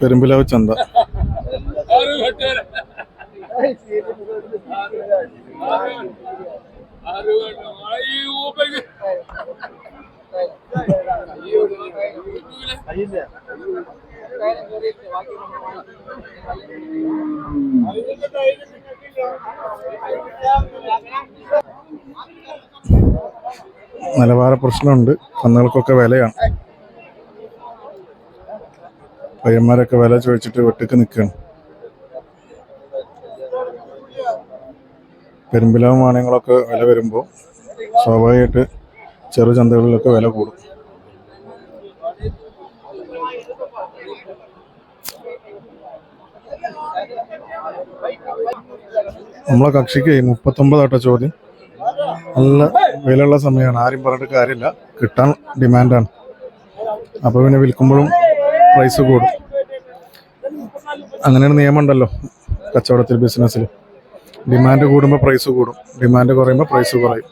പെരുമ്പിലാവ് ചന്ത. നിലവാര പ്രശ്നമുണ്ട്. കന്നുകൾക്കൊക്കെ വിലയാണ്. പയ്യന്മാരൊക്കെ വില ചോദിച്ചിട്ട് വെട്ടിക്ക് നിൽക്കുകയാണ്. പെരുമ്പിലാവ് നാണയങ്ങളൊക്കെ വില വരുമ്പോൾ സ്വാഭാവികമായിട്ട് ചെറു ചന്തകളിലൊക്കെ വില കൂടും. നമ്മളെ കക്ഷിക്ക് 39 ചോദ്യം. നല്ല വിലയുള്ള സമയമാണ്. ആരും പറഞ്ഞിട്ട് കാര്യമില്ല, കിട്ടാൻ ഡിമാൻഡാണ്. അപ്പോൾ പിന്നെ വിൽക്കുമ്പോഴും പ്രൈസ് കൂടും. അങ്ങനെയാണ് നിയമം ഉണ്ടല്ലോ കച്ചവടത്തിൽ, ബിസിനസ്സിൽ. ഡിമാൻഡ് കൂടുമ്പോൾ പ്രൈസ് കൂടും, ഡിമാൻഡ് കുറയുമ്പോൾ പ്രൈസ് കുറയും.